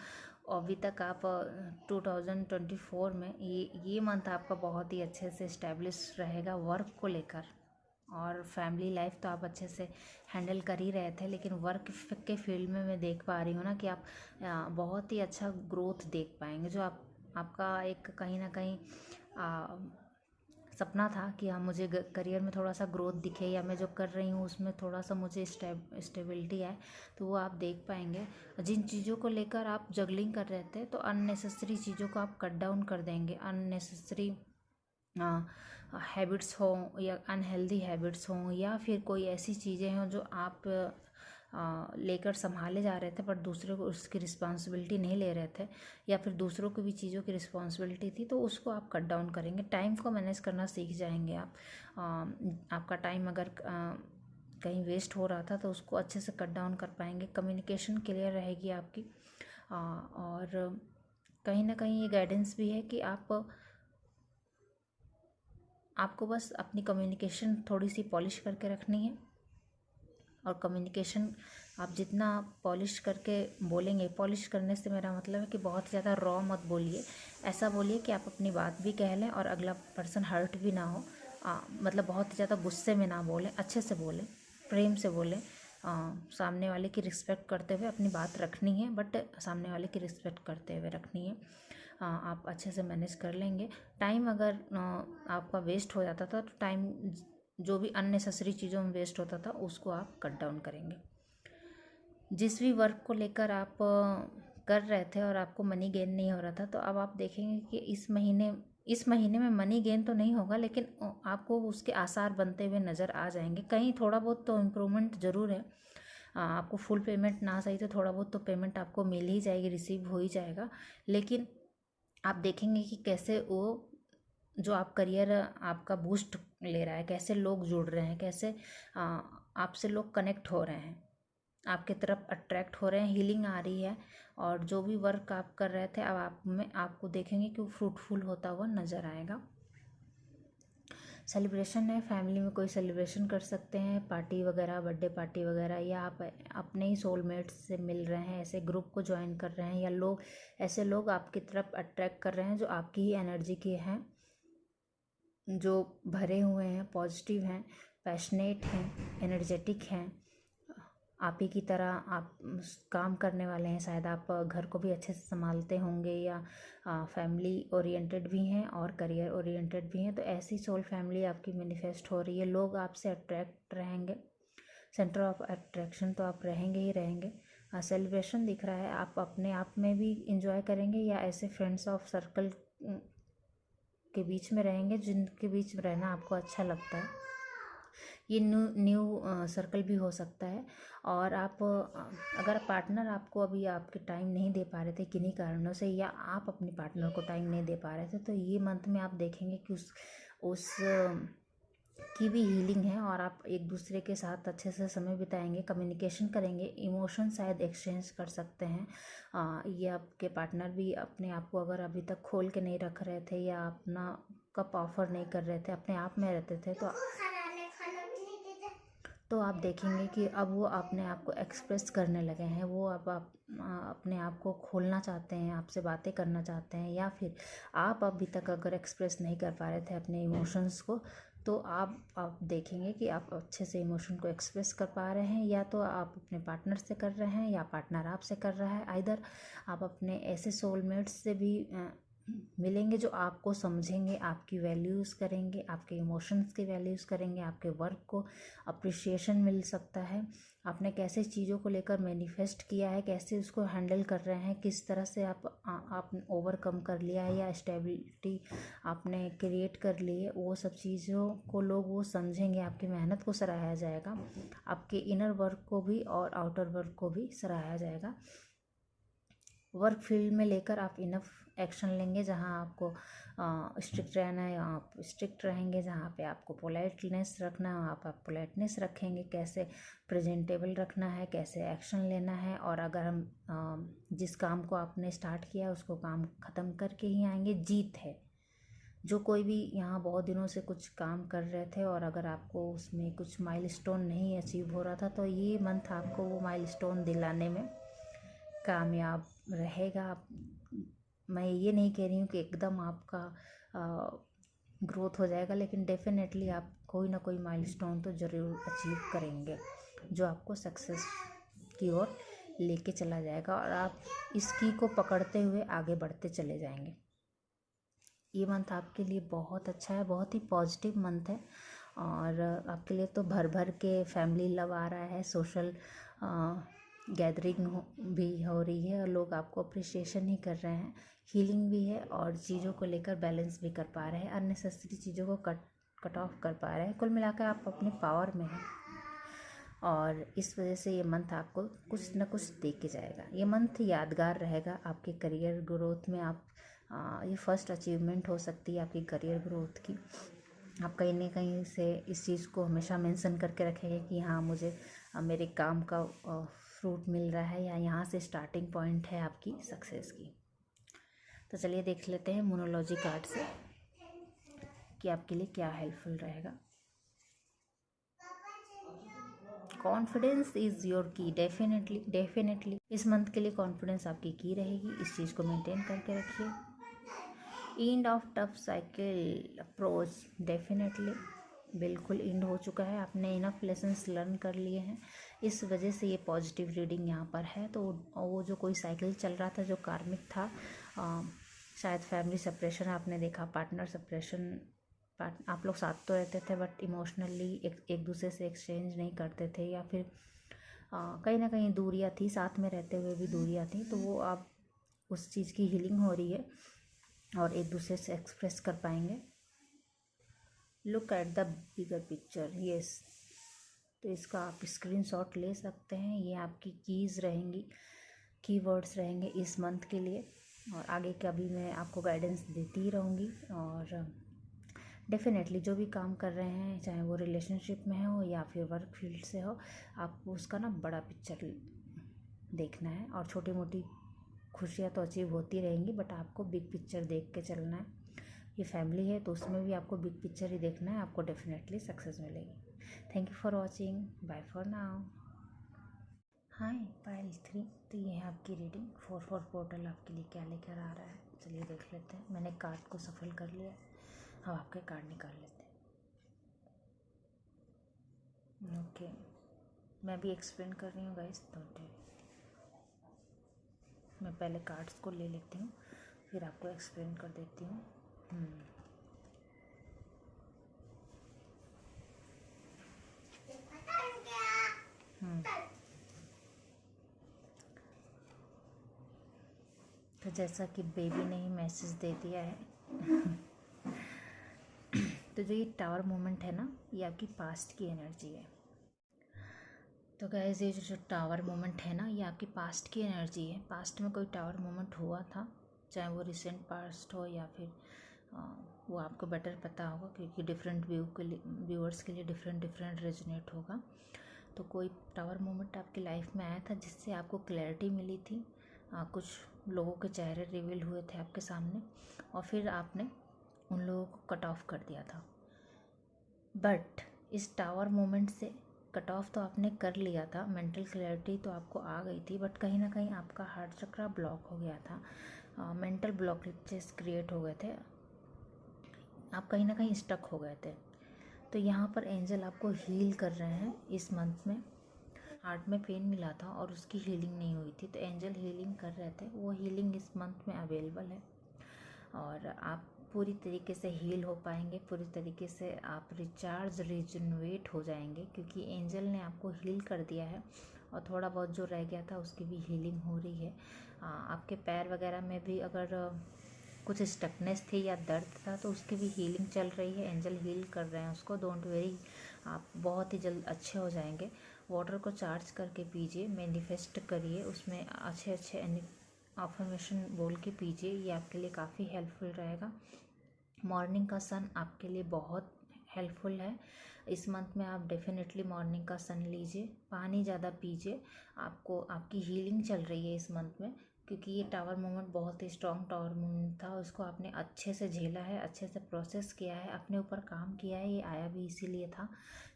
अभी तक आप 2024 में ये मंथ आपका बहुत ही अच्छे से इस्टेब्लिश रहेगा वर्क को लेकर। और फैमिली लाइफ तो आप अच्छे से हैंडल कर ही रहे थे, लेकिन वर्क के फील्ड में मैं देख पा रही हूँ ना कि आप बहुत ही अच्छा ग्रोथ देख पाएंगे। जो आपका एक कहीं ना कहीं सपना था कि हाँ मुझे करियर में थोड़ा सा ग्रोथ दिखे, या मैं जो कर रही हूँ उसमें थोड़ा सा मुझे स्टेबिलिटी है, तो वो आप देख पाएंगे। जिन चीज़ों को लेकर आप जगलिंग कर रहे थे, तो अननेसेसरी चीज़ों को आप कट डाउन कर देंगे। अननेसेसरी हैबिट्स हों या अनहेल्दी हैबिट्स हों, या फिर कोई ऐसी चीज़ें हों जो आप लेकर संभाले जा रहे थे पर दूसरों को उसकी रिस्पॉन्सिबिलिटी नहीं ले रहे थे, या फिर दूसरों की भी चीज़ों की रिस्पॉन्सिबिलिटी थी, तो उसको आप कट डाउन करेंगे। टाइम को मैनेज करना सीख जाएंगे आप। आपका टाइम अगर कहीं वेस्ट हो रहा था तो उसको अच्छे से कट डाउन कर पाएंगे। कम्युनिकेशन क्लियर रहेगी आपकी। और कहीं ना कहीं ये गाइडेंस भी है कि आपको बस अपनी कम्युनिकेशन थोड़ी सी पॉलिश करके रखनी है। और कम्युनिकेशन आप जितना पॉलिश करके बोलेंगे, पॉलिश करने से मेरा मतलब है कि बहुत ज़्यादा रॉ मत बोलिए। ऐसा बोलिए कि आप अपनी बात भी कह लें और अगला पर्सन हर्ट भी ना हो। मतलब बहुत ज़्यादा गुस्से में ना बोलें, अच्छे से बोलें, प्रेम से बोलें। सामने वाले की रिस्पेक्ट करते हुए अपनी बात रखनी है, बट सामने वाले की रिस्पेक्ट करते हुए रखनी है। आप अच्छे से मैनेज कर लेंगे। टाइम अगर आपका वेस्ट हो जाता था, तो टाइम जो भी अननेसेसरी चीज़ों में वेस्ट होता था उसको आप कट डाउन करेंगे। जिस भी वर्क को लेकर आप कर रहे थे और आपको मनी गेन नहीं हो रहा था, तो अब आप देखेंगे कि इस महीने में मनी गेन तो नहीं होगा, लेकिन आपको उसके आसार बनते हुए नज़र आ जाएंगे। कहीं थोड़ा बहुत तो इम्प्रूवमेंट ज़रूर है। आपको फुल पेमेंट ना सही तो थोड़ा बहुत तो पेमेंट आपको मिल ही जाएगी, रिसीव हो ही जाएगा। लेकिन आप देखेंगे कि कैसे वो जो आप करियर आपका बूस्ट ले रहा है, कैसे लोग जुड़ रहे हैं, कैसे आपसे लोग कनेक्ट हो रहे हैं, आपके तरफ अट्रैक्ट हो रहे हैं, हीलिंग आ रही है। और जो भी वर्क आप कर रहे थे अब आप में आपको देखेंगे कि वो फ्रूटफुल होता हुआ नज़र आएगा। सेलिब्रेशन है, फैमिली में कोई सेलिब्रेशन कर सकते हैं, पार्टी वगैरह, बर्थडे पार्टी वगैरह, या आप अपने ही सोलमेट्स से मिल रहे हैं, ऐसे ग्रुप को ज्वाइन कर रहे हैं, या ऐसे लोग आपकी तरफ अट्रैक्ट कर रहे हैं जो आपकी ही एनर्जी के हैं, जो भरे हुए हैं, पॉजिटिव हैं, पैशनेट हैं, एनर्जेटिक हैं, आप ही की तरह आप काम करने वाले हैं। शायद आप घर को भी अच्छे से संभालते होंगे, या फैमिली ओरिएंटेड भी हैं और करियर ओरिएंटेड भी हैं। तो ऐसी सोल फैमिली आपकी मैनिफेस्ट हो रही है। लोग आपसे अट्रैक्ट रहेंगे, सेंटर ऑफ अट्रैक्शन तो आप रहेंगे ही रहेंगे। सेलिब्रेशन दिख रहा है, आप अपने आप में भी इंजॉय करेंगे, या ऐसे फ्रेंड्स ऑफ सर्कल के बीच में रहेंगे जिनके बीच में रहना आपको अच्छा लगता है। ये न्यू सर्कल भी हो सकता है। और आप अगर पार्टनर आपको अभी आपके टाइम नहीं दे पा रहे थे किन्हीं कारणों से, या आप अपने पार्टनर को टाइम नहीं दे पा रहे थे, तो ये मंथ में आप देखेंगे कि उस की भी हीलिंग है, और आप एक दूसरे के साथ अच्छे से समय बिताएंगे, कम्युनिकेशन करेंगे, इमोशन शायद एक्सचेंज कर सकते हैं। ये आपके पार्टनर भी अपने आप को अगर अभी तक खोल के नहीं रख रहे थे, या अपना कप ऑफर नहीं कर रहे थे, अपने आप में रहते थे, तो तो आप देखेंगे कि अब वो अपने आप को एक्सप्रेस करने लगे हैं, वो अब आप अपने आप को खोलना चाहते हैं, आपसे बातें करना चाहते हैं, या फिर आप अभी तक अगर एक्सप्रेस नहीं कर पा रहे थे अपने इमोशंस को, तो आप देखेंगे कि आप अच्छे से इमोशन को एक्सप्रेस कर पा रहे हैं। या तो आप अपने पार्टनर से कर रहे हैं या पार्टनर आपसे कर रहा है। आइदर आप अपने ऐसे सोलमेट्स से भी मिलेंगे जो आपको समझेंगे, आपकी वैल्यूज़ करेंगे, आपके इमोशंस की वैल्यूज़ करेंगे, आपके वर्क को अप्रिशिएशन मिल सकता है। आपने कैसे चीज़ों को लेकर मैनिफेस्ट किया है, कैसे उसको हैंडल कर रहे हैं, किस तरह से आप ओवरकम कर लिया है या स्टेबिलिटी आपने क्रिएट कर ली है, वो सब चीज़ों को लोग वो समझेंगे। आपकी मेहनत को सराहा जाएगा, आपके इनर वर्क को भी और आउटर वर्क को भी सराहा जाएगा। वर्क फील्ड में लेकर आप इनफ एक्शन लेंगे। जहां आपको स्ट्रिक्ट रहना है आप स्ट्रिक्ट रहेंगे, जहाँ पे आपको पोलाइटनेस रखना है आप पोलाइटनेस रखेंगे, कैसे प्रेजेंटेबल रखना है, कैसे एक्शन लेना है। और अगर हम जिस काम को आपने स्टार्ट किया उसको काम ख़त्म करके ही आएंगे। जीत है। जो कोई भी यहाँ बहुत दिनों से कुछ काम कर रहे थे और अगर आपको उसमें कुछ माइलस्टोन नहीं अचीव हो रहा था, तो ये मंथ आपको वो माइलस्टोन दिलाने में कामयाब रहेगा। मैं ये नहीं कह रही हूँ कि एकदम आपका ग्रोथ हो जाएगा, लेकिन डेफिनेटली आप कोई ना कोई माइलस्टोन तो ज़रूर अचीव करेंगे जो आपको सक्सेस की ओर लेके चला जाएगा, और आप इस की को पकड़ते हुए आगे बढ़ते चले जाएंगे। ये मंथ आपके लिए बहुत अच्छा है, बहुत ही पॉजिटिव मंथ है। और आपके लिए तो भर भर के फैमिली लव आ रहा है, सोशल गैदरिंग भी हो रही है और लोग आपको अप्रिशिएशन ही कर रहे हैं, हीलिंग भी है और चीज़ों को लेकर बैलेंस भी कर पा रहे हैं, अननेसेसरी चीज़ों को कट ऑफ कर पा रहे हैं। कुल मिलाकर आप अपने पावर में हैं और इस वजह से ये मंथ आपको कुछ न कुछ दे के जाएगा। ये मंथ यादगार रहेगा आपके करियर ग्रोथ में। आप ये फर्स्ट अचीवमेंट हो सकती है आपकी करियर ग्रोथ की। आप कहीं ना कहीं से इस चीज़ को हमेशा मेंशन करके रखेंगे कि हाँ, मुझे मेरे काम का फ्रूट मिल रहा है, या यहाँ से स्टार्टिंग पॉइंट है आपकी सक्सेस की। तो चलिए देख लेते हैं मोनोलॉजी कार्ड से कि आपके लिए क्या हेल्पफुल रहेगा। कॉन्फिडेंस इज़ योर की। डेफिनेटली इस मंथ के लिए कॉन्फिडेंस आपकी की रहेगी। इस चीज़ को मेंटेन करके रखिए। End of tough cycle approach. Definitely बिल्कुल एंड हो चुका है, आपने इनफ लेसन्स लर्न कर लिए हैं, इस वजह से ये पॉजिटिव रीडिंग यहाँ पर है। तो वो जो कोई साइकिल चल रहा था जो कार्मिक था, शायद फैमिली सेपरेशन आपने देखा, पार्टनर सेपरेशन, आप लोग साथ तो रहते थे बट इमोशनली एक दूसरे से एक्सचेंज नहीं करते थे, या फिर कहीं ना कहीं दूरियां थी, साथ में रहते हुए भी दूरियां थी। तो वो अब उस चीज़ की हीलिंग हो रही है और एक दूसरे से एक्सप्रेस कर पाएंगे। Look at the bigger picture. Yes, तो इसका आप स्क्रीनशॉट ले सकते हैं। ये आपकी कीज़ रहेंगी, कीवर्ड्स रहेंगे इस मंथ के लिए, और आगे का भी मैं आपको गाइडेंस देती ही रहूँगी। और डेफिनेटली जो भी काम कर रहे हैं, चाहे वो रिलेशनशिप में हो या फिर वर्क फील्ड से हो, आपको उसका ना बड़ा पिक्चर देखना है। और छोटी मोटी खुशियाँ तो अचीव होती रहेंगी, बट आपको बिग पिक्चर देख के चलना है। ये फैमिली है तो उसमें भी आपको बिग पिक्चर ही देखना है, आपको डेफिनेटली सक्सेस मिलेगी। Thank you for watching, bye for now. Hi Payal 3। तो ये है आपकी रीडिंग। 4 पोर्टल आपके लिए क्या लेकर आ रहा है, चलिए देख लेते हैं। मैंने कार्ड को सफल कर लिया, अब आपके कार्ड निकाल लेते हैं। ओके, मैं भी एक्सप्लेन कर रही हूँ गाइस, तो मैं पहले कार्ड्स को ले लेती हूँ फिर आपको एक्सप्लेन कर देती हूँ। तो जैसा कि बेबी ने ही मैसेज दे दिया है तो जो ये टावर मोमेंट है ना, ये आपकी पास्ट की एनर्जी है। तो गाइस ये जो टावर मोमेंट है ना, ये आपकी पास्ट की एनर्जी है। पास्ट में कोई टावर मोमेंट हुआ था, चाहे वो रिसेंट पास्ट हो या फिर वो आपको बेटर पता होगा, क्योंकि डिफरेंट व्यूअर्स के लिए डिफरेंट रेजोनेट होगा। तो कोई टावर मोमेंट आपकी लाइफ में आया था जिससे आपको क्लैरिटी मिली थी, कुछ लोगों के चेहरे रिवील हुए थे आपके सामने, और फिर आपने उन लोगों को कट ऑफ कर दिया था। बट इस टावर मोमेंट से कट ऑफ तो आपने कर लिया था, मेंटल क्लैरिटी तो आपको आ गई थी, बट कहीं ना कहीं आपका हार्ट चक्रा ब्लॉक हो गया था, मेंटल ब्लॉकेजेस क्रिएट हो गए थे, आप कहीं ना कहीं स्टक हो गए थे। तो यहाँ पर एंजल आपको हील कर रहे हैं इस मंथ में। हार्ट में पेन मिला था और उसकी हीलिंग नहीं हुई थी, तो एंजल हीलिंग कर रहे थे, वो हीलिंग इस मंथ में अवेलेबल है और आप पूरी तरीके से हील हो पाएंगे, पूरी तरीके से आप रिचार्ज रिजनरेट हो जाएंगे, क्योंकि एंजल ने आपको हील कर दिया है और थोड़ा बहुत जो रह गया था उसकी भी हीलिंग हो रही है। आपके पैर वगैरह में भी अगर कुछ स्टकनेस थी या दर्द था तो उसकी भी हीलिंग चल रही है, एंजल हील कर रहे हैं उसको, डोंट वेरी, आप बहुत ही जल्द अच्छे हो जाएंगे। वाटर को चार्ज करके पीजिए, मैनिफेस्ट करिए, उसमें अच्छे अच्छे अफर्मेशन बोल के पीजिए, ये आपके लिए काफ़ी हेल्पफुल रहेगा। मॉर्निंग का सन आपके लिए बहुत हेल्पफुल है इस मंथ में, आप डेफिनेटली मॉर्निंग का सन लीजिए, पानी ज़्यादा पीजिए, आपको आपकी हीलिंग चल रही है इस मंथ में, क्योंकि ये टावर मूवमेंट बहुत ही स्ट्रॉन्ग टावर मूवमेंट था, उसको आपने अच्छे से झेला है, अच्छे से प्रोसेस किया है, अपने ऊपर काम किया है, ये आया भी इसीलिए था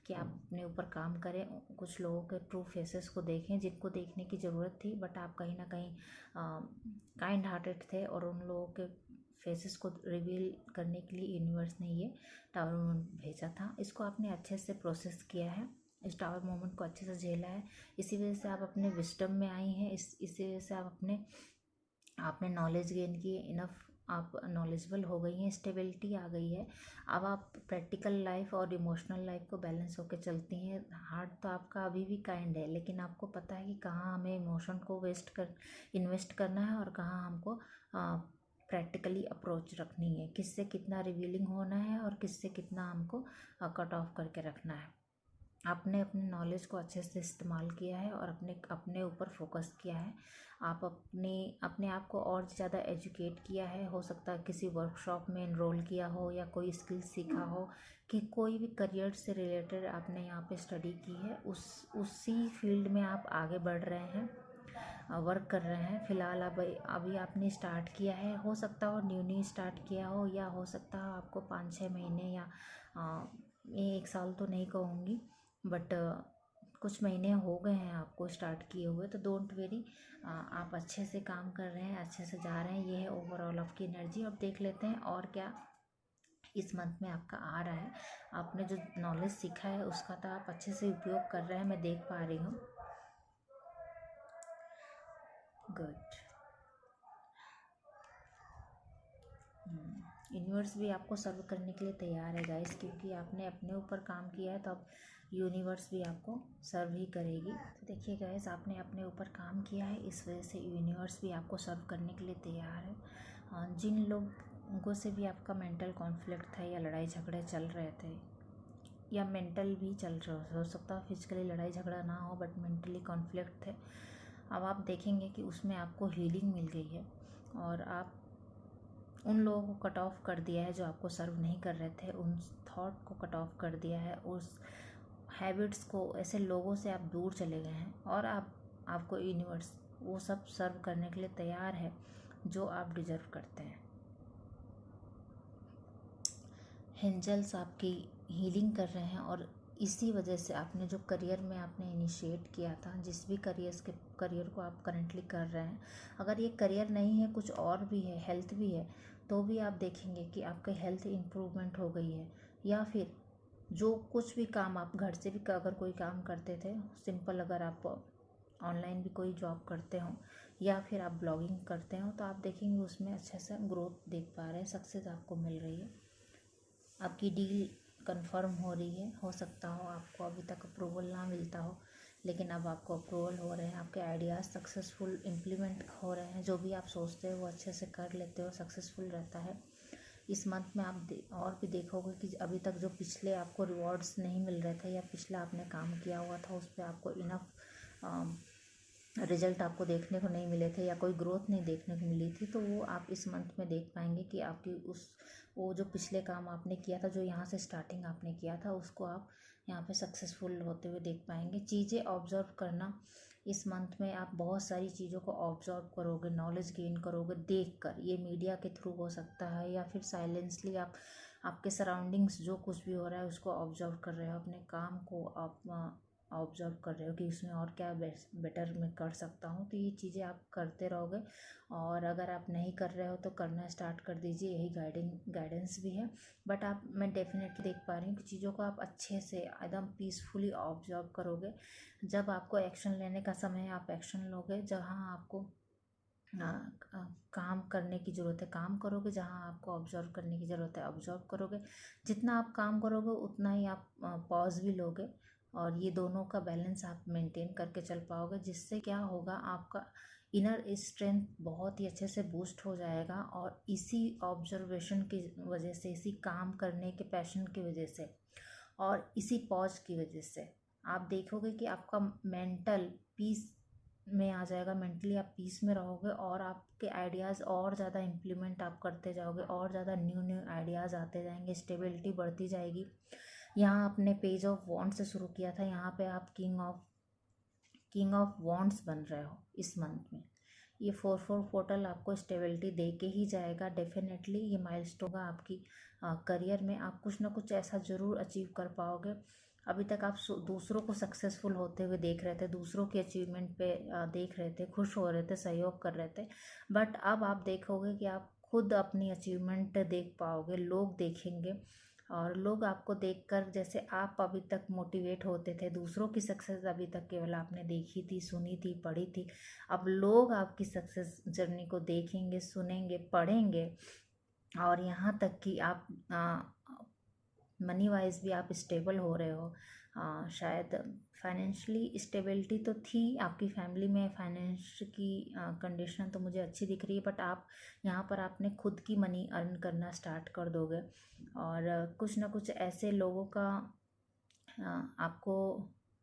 कि आप अपने ऊपर काम करें, कुछ लोगों के ट्रू फेसेस को देखें जिनको देखने की ज़रूरत थी, बट आप कहीं ना कहीं काइंड हार्टेड थे और उन लोगों के फेसेस को रिवील करने के लिए यूनिवर्स ने ये टावर मोमेंट भेजा था। इसको आपने अच्छे से प्रोसेस किया है, इस टावर मोमेंट को अच्छे से झेला है, इसी वजह से आप अपने विस्डम में आई हैं, इसी वजह से आप आपने नॉलेज गेन की, इनफ आप नॉलेजेबल हो गई हैं, स्टेबिलिटी आ गई है, अब आप प्रैक्टिकल लाइफ और इमोशनल लाइफ को बैलेंस होकर चलती हैं। हार्ट तो आपका अभी भी काइंड है, लेकिन आपको पता है कि कहाँ हमें इमोशन को इन्वेस्ट करना है और कहाँ हमको प्रैक्टिकली अप्रोच रखनी है, किससे कितना रिवीलिंग होना है और किससे कितना हमको कट ऑफ करके रखना है। आपने अपने नॉलेज को अच्छे से इस्तेमाल किया है और अपने ऊपर फोकस किया है, आप अपने आप को और ज़्यादा एजुकेट किया है, हो सकता है किसी वर्कशॉप में इनरोल किया हो या कोई स्किल सीखा हो, कि कोई भी करियर से रिलेटेड आपने यहाँ पे स्टडी की है, उसी फील्ड में आप आगे बढ़ रहे हैं, वर्क कर रहे हैं फ़िलहाल। अब अभी आपने स्टार्ट किया है, हो सकता हो न्यू स्टार्ट किया हो, या हो सकता हो आपको 5-6 महीने या 1 साल तो नहीं कहूँगी, बट कुछ महीने हो गए हैं आपको स्टार्ट किए हुए, तो डोंट वेरी, आप अच्छे से काम कर रहे हैं, अच्छे से जा रहे हैं, ये है ओवरऑल आपकी एनर्जी। अब देख लेते हैं और क्या इस मंथ में आपका आ रहा है। आपने जो नॉलेज सीखा है उसका तो आप अच्छे से उपयोग कर रहे हैं, मैं देख पा रही हूँ। गुड। यूनिवर्स भी आपको सर्व करने के लिए तैयार है गाइस, क्योंकि आपने अपने ऊपर काम किया है, तो अब यूनिवर्स भी आपको सर्व ही करेगी। तो देखिए गाइस, आपने अपने ऊपर काम किया है, इस वजह से यूनिवर्स भी आपको सर्व करने के लिए तैयार है। जिन लोगों से भी आपका मेंटल कॉन्फ्लिक्ट था या लड़ाई झगड़े चल रहे थे, या मेंटल भी चल रहे हो सकता है फिजिकली लड़ाई झगड़ा ना हो बट मेंटली कॉन्फ्लिक्ट थे, अब आप देखेंगे कि उसमें आपको हीलिंग मिल गई है और आप उन लोगों को कट ऑफ कर दिया है जो आपको सर्व नहीं कर रहे थे, उन थॉट को कट ऑफ कर दिया है, उस हैबिट्स को, ऐसे लोगों से आप दूर चले गए हैं और आपको यूनिवर्स वो सब सर्व करने के लिए तैयार है जो आप डिजर्व करते हैं। एंजल्स आपकी हीलिंग कर रहे हैं और इसी वजह से आपने जो करियर में आपने इनिशिएट किया था, जिस भी करियर को आप करंटली कर रहे हैं, अगर ये करियर नहीं है, कुछ और भी है, हेल्थ भी है, तो भी आप देखेंगे कि आपके हेल्थ इम्प्रूवमेंट हो गई है, या फिर जो कुछ भी काम आप घर से भी अगर कोई काम करते थे सिंपल, अगर आप ऑनलाइन भी कोई जॉब करते हो या फिर आप ब्लॉगिंग करते हो, तो आप देखेंगे उसमें अच्छा सा ग्रोथ देख पा रहे हैं, सक्सेस आपको मिल रही है, आपकी डील कंफर्म हो रही है। हो सकता हो आपको अभी तक अप्रूवल ना मिलता हो, लेकिन अब आपको अप्रूवल हो रहे हैं, आपके आइडियाज़ सक्सेसफुल इम्प्लीमेंट हो रहे हैं, जो भी आप सोचते हो वो अच्छे से कर लेते हो, सक्सेसफुल रहता है। इस मंथ में आप और भी देखोगे कि अभी तक जो पिछले आपको रिवॉर्ड्स नहीं मिल रहे थे या पिछला आपने काम किया हुआ था उस पर आपको इनफ रिजल्ट आपको देखने को नहीं मिले थे या कोई ग्रोथ नहीं देखने को मिली थी, तो वो आप इस मंथ में देख पाएंगे कि आपकी वो जो पिछले काम आपने किया था, जो यहाँ से स्टार्टिंग आपने किया था, उसको आप यहाँ पे सक्सेसफुल होते हुए देख पाएंगे। चीज़ें ऑब्जर्व करना, इस मंथ में आप बहुत सारी चीज़ों को ऑब्जर्व करोगे, नॉलेज गेन करोगे देख कर, ये मीडिया के थ्रू हो सकता है या फिर साइलेंसली आप आपके सराउंडिंग्स जो कुछ भी हो रहा है उसको ऑब्जर्व कर रहे हो, अपने काम को आप ऑब्जर्व कर रहे हो कि उसमें और क्या बेटर मैं कर सकता हूँ। तो ये चीज़ें आप करते रहोगे, और अगर आप नहीं कर रहे हो तो करना स्टार्ट कर दीजिए, यही गाइडेंस भी है। बट मैं डेफिनेटली देख पा रही हूँ कि चीज़ों को आप अच्छे से एकदम पीसफुली ऑब्जर्व करोगे। जब आपको एक्शन लेने का समय है आप एक्शन लोगे, जहाँ आपको काम करने की ज़रूरत है काम करोगे, जहाँ आपको ऑब्जर्व करने की ज़रूरत है ऑब्जर्व करोगे। जितना आप काम करोगे उतना ही आप पॉज भी लोगे, और ये दोनों का बैलेंस आप मेंटेन करके चल पाओगे, जिससे क्या होगा, आपका इनर स्ट्रेंथ बहुत ही अच्छे से बूस्ट हो जाएगा। और इसी ऑब्जर्वेशन की वजह से, इसी काम करने के पैशन की वजह से, और इसी पॉज की वजह से आप देखोगे कि आपका मेंटल पीस में आ जाएगा, मेंटली आप पीस में रहोगे, और आपके आइडियाज़ और ज़्यादा इम्प्लीमेंट आप करते जाओगे, और ज़्यादा न्यू आइडियाज़ आते जाएंगे, स्टेबिलिटी बढ़ती जाएगी। यहाँ आपने पेज ऑफ वॉन्ड्स से शुरू किया था, यहाँ पे आप किंग ऑफ वॉन्ड्स बन रहे हो इस मंथ में। ये 4-4 पोर्टल आपको स्टेबिलिटी दे के ही जाएगा। डेफिनेटली ये माइलस्टोन होगा आपकी करियर में, आप कुछ ना कुछ ऐसा ज़रूर अचीव कर पाओगे। अभी तक आप दूसरों को सक्सेसफुल होते हुए देख रहे थे, दूसरों के अचीवमेंट पे देख रहे थे, खुश हो रहे थे, सहयोग कर रहे थे। बट अब आप देखोगे कि आप खुद अपनी अचीवमेंट देख पाओगे, लोग देखेंगे, और लोग आपको देखकर, जैसे आप अभी तक मोटिवेट होते थे, दूसरों की सक्सेस अभी तक केवल आपने देखी थी, सुनी थी, पढ़ी थी, अब लोग आपकी सक्सेस जर्नी को देखेंगे, सुनेंगे, पढ़ेंगे। और यहाँ तक कि आप मनी वाइज भी आप स्टेबल हो रहे हो। शायद फाइनेंशियली स्टेबिलिटी तो थी आपकी फैमिली में, फाइनेंस की कंडीशन तो मुझे अच्छी दिख रही है, बट आप यहाँ पर आपने खुद की मनी अर्न करना स्टार्ट कर दोगे। और कुछ ना कुछ ऐसे लोगों का आपको,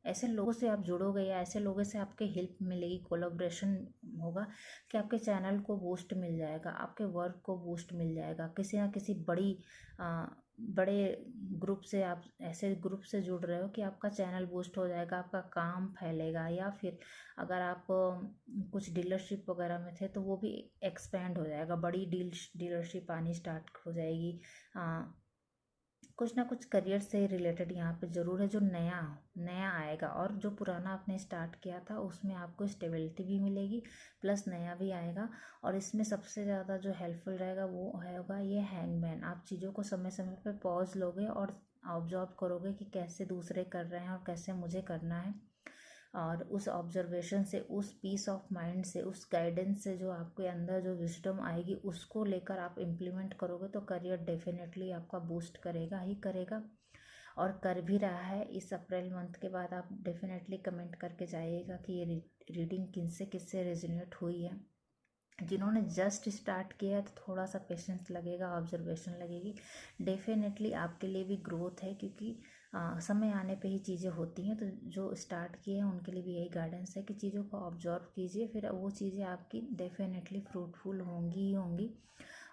ऐसे लोगों से आप जुड़ोगे, या ऐसे लोगों से आपके हेल्प मिलेगी, कोलैबोरेशन होगा कि आपके चैनल को बूस्ट मिल जाएगा, आपके वर्क को बूस्ट मिल जाएगा, किसी ना किसी बड़े ग्रुप से, आप ऐसे ग्रुप से जुड़ रहे हो कि आपका चैनल बूस्ट हो जाएगा, आपका काम फैलेगा। या फिर अगर आप कुछ डीलरशिप वगैरह में थे तो वो भी एक्सपेंड हो जाएगा, बड़ी डीलरशिप आनी स्टार्ट हो जाएगी। कुछ ना कुछ करियर से रिलेटेड यहाँ पे ज़रूर है जो नया आएगा, और जो पुराना आपने स्टार्ट किया था उसमें आपको स्टेबिलिटी भी मिलेगी, प्लस नया भी आएगा। और इसमें सबसे ज़्यादा जो हेल्पफुल रहेगा वो होगा ये हैंगमैन। आप चीज़ों को समय समय पे पॉज लोगे और ऑब्जर्व करोगे कि कैसे दूसरे कर रहे हैं और कैसे मुझे करना है, और उस ऑब्जर्वेशन से, उस पीस ऑफ माइंड से, उस गाइडेंस से जो आपके अंदर जो विजडम आएगी उसको लेकर आप इम्प्लीमेंट करोगे तो करियर डेफिनेटली आपका बूस्ट करेगा ही करेगा, और कर भी रहा है। इस अप्रैल मंथ के बाद आप डेफिनेटली कमेंट करके जाइएगा कि ये रीडिंग किससे किससे रेजोनेट हुई है। जिन्होंने जस्ट स्टार्ट किया है तो थोड़ा सा पेशेंस लगेगा, ऑब्जर्वेशन लगेगी। डेफिनेटली आपके लिए भी ग्रोथ है, क्योंकि समय आने पे ही चीज़ें होती हैं। तो जो स्टार्ट किए हैं उनके लिए भी यही गाइडेंस है कि चीज़ों को ऑब्जर्व कीजिए, फिर वो चीज़ें आपकी डेफिनेटली फ्रूटफुल होंगी ही होंगी।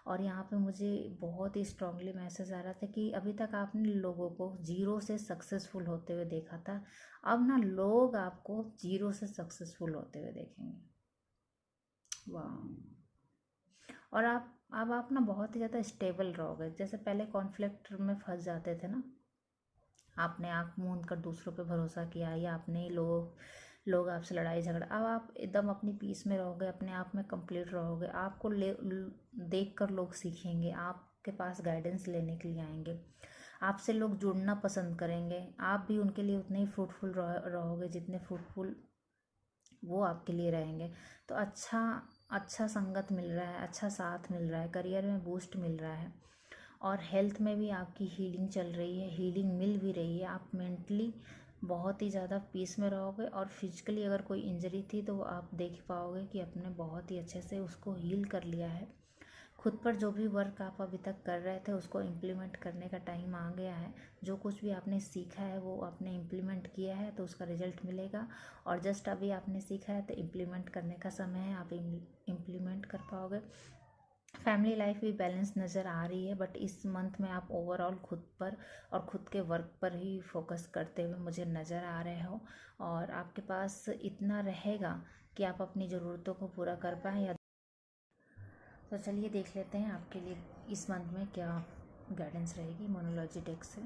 और यहाँ पे मुझे बहुत ही स्ट्रांगली मैसेज आ रहा था कि अभी तक आपने लोगों को जीरो से सक्सेसफुल होते हुए देखा था, अब ना लोग आपको जीरो से सक्सेसफुल होते हुए देखेंगे। वाह। और आप ना बहुत ही ज़्यादा स्टेबल रहोगे। जैसे पहले कॉन्फ्लिक्ट में फंस जाते थे ना, आपने आँख मूंद कर दूसरों पे भरोसा किया, या अपने ही लोग आपसे लड़ाई झगड़ा, अब आप एकदम अपनी पीस में रहोगे, अपने आप में कंप्लीट रहोगे। आपको देख कर लोग सीखेंगे, आपके पास गाइडेंस लेने के लिए आएंगे, आपसे लोग जुड़ना पसंद करेंगे, आप भी उनके लिए उतने ही फ्रूटफुल रहोगे जितने फ्रूटफुल वो आपके लिए रहेंगे। तो अच्छा संगत मिल रहा है, अच्छा साथ मिल रहा है, करियर में बूस्ट मिल रहा है, और हेल्थ में भी आपकी हीलिंग चल रही है, हीलिंग मिल भी रही है। आप मेंटली बहुत ही ज़्यादा पीस में रहोगे, और फिजिकली अगर कोई इंजरी थी तो आप देख पाओगे कि आपने बहुत ही अच्छे से उसको हील कर लिया है। खुद पर जो भी वर्क आप अभी तक कर रहे थे उसको इम्प्लीमेंट करने का टाइम आ गया है। जो कुछ भी आपने सीखा है वो आपने इम्प्लीमेंट किया है तो उसका रिजल्ट मिलेगा, और जस्ट अभी आपने सीखा है तो इम्प्लीमेंट करने का समय है, आप इम्प्लीमेंट कर पाओगे। फैमिली लाइफ भी बैलेंस नज़र आ रही है, बट इस मंथ में आप ओवरऑल खुद पर और खुद के वर्क पर ही फोकस करते हुए मुझे नज़र आ रहे हो, और आपके पास इतना रहेगा कि आप अपनी ज़रूरतों को पूरा कर पाएँ। या तो चलिए देख लेते हैं आपके लिए इस मंथ में क्या गाइडेंस रहेगी मोनोलॉजी डेक से।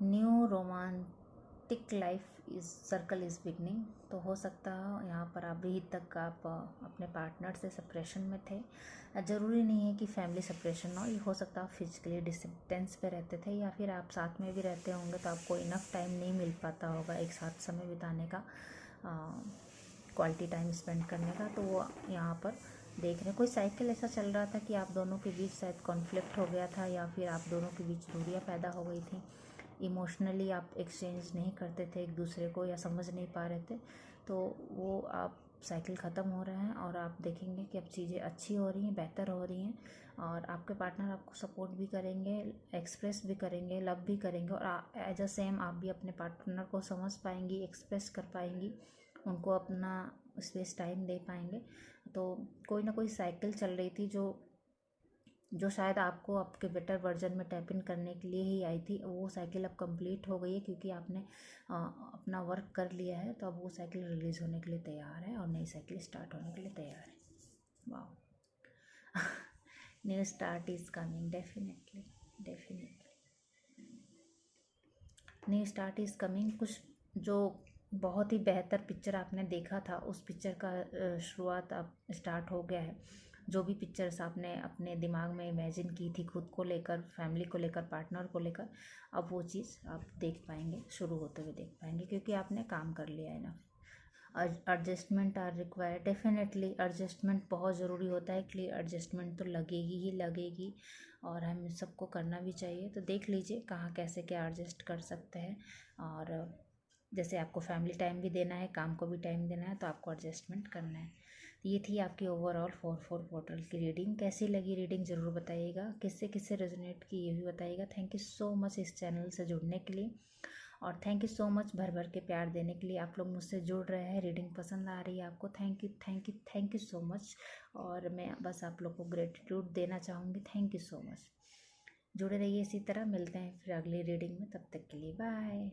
New romantic life is circle is beginning. तो हो सकता है यहाँ पर अभी तक आप अपने पार्टनर से सेपरेशन में थे। ज़रूरी नहीं है कि फैमिली सेपरेशन हो, ये हो सकता है आप फिजिकली डिस्टेंस पे रहते थे, या फिर आप साथ में भी रहते होंगे तो आपको इनफ टाइम नहीं मिल पाता होगा एक साथ समय बिताने का, क्वालिटी टाइम स्पेंड करने का। तो वो यहाँ पर देख रहे हैं कोई साइकिल ऐसा चल रहा था कि आप दोनों के बीच शायद कॉन्फ्लिक्ट हो गया था, या फिर आप दोनों के बीच दूरियां पैदा हो गई थी। इमोशनली आप एक्सचेंज नहीं करते थे एक दूसरे को, या समझ नहीं पा रहे थे। तो वो आप साइकिल ख़त्म हो रहे हैं और आप देखेंगे कि अब चीज़ें अच्छी हो रही हैं, बेहतर हो रही हैं, और आपके पार्टनर आपको सपोर्ट भी करेंगे, एक्सप्रेस भी करेंगे, लव भी करेंगे, और एज अ सेम आप भी अपने पार्टनर को समझ पाएंगी, एक्सप्रेस कर पाएंगी, उनको अपना स्पेस टाइम दे पाएंगे। तो कोई ना कोई साइकिल चल रही थी जो शायद आपको आपके बेटर वर्जन में टैप इन करने के लिए ही आई थी। वो साइकिल अब कंप्लीट हो गई है क्योंकि आपने अपना वर्क कर लिया है। तो अब वो साइकिल रिलीज़ होने के लिए तैयार है और नई साइकिल स्टार्ट होने के लिए तैयार है। वाह new start is coming, definitely definitely new start is coming. कुछ जो बहुत ही बेहतर पिक्चर आपने देखा था, उस पिक्चर का शुरुआत अब स्टार्ट हो गया है। जो भी पिक्चर्स आपने अपने दिमाग में इमेजिन की थी खुद को लेकर, फैमिली को लेकर, पार्टनर को लेकर, अब वो चीज़ आप देख पाएंगे, शुरू होते हुए देख पाएंगे, क्योंकि आपने काम कर लिया है ना। Adjustment are required, definitely adjustment बहुत ज़रूरी होता है, इसलिए एडजस्टमेंट तो लगेगी ही लगेगी, और हम सबको करना भी चाहिए। तो देख लीजिए कहाँ कैसे क्या एडजस्ट कर सकते हैं, और जैसे आपको फैमिली टाइम भी देना है, काम को भी टाइम देना है, तो आपको एडजस्टमेंट करना है। ये थी आपकी ओवरऑल 4/4 पोर्टल की रीडिंग। कैसी लगी रीडिंग ज़रूर बताइएगा, किससे किससे रेजोनेट की ये भी बताइएगा। थैंक यू सो मच इस चैनल से जुड़ने के लिए, और थैंक यू सो मच भर भर के प्यार देने के लिए। आप लोग मुझसे जुड़ रहे हैं, रीडिंग पसंद आ रही है आपको, thank you thank you thank you so much. और मैं बस आप लोग को ग्रेटिट्यूड देना चाहूँगी, थैंक यू सो मच। जुड़े रहिए इसी तरह, मिलते हैं फिर अगली रीडिंग में, तब तक के लिए बाय।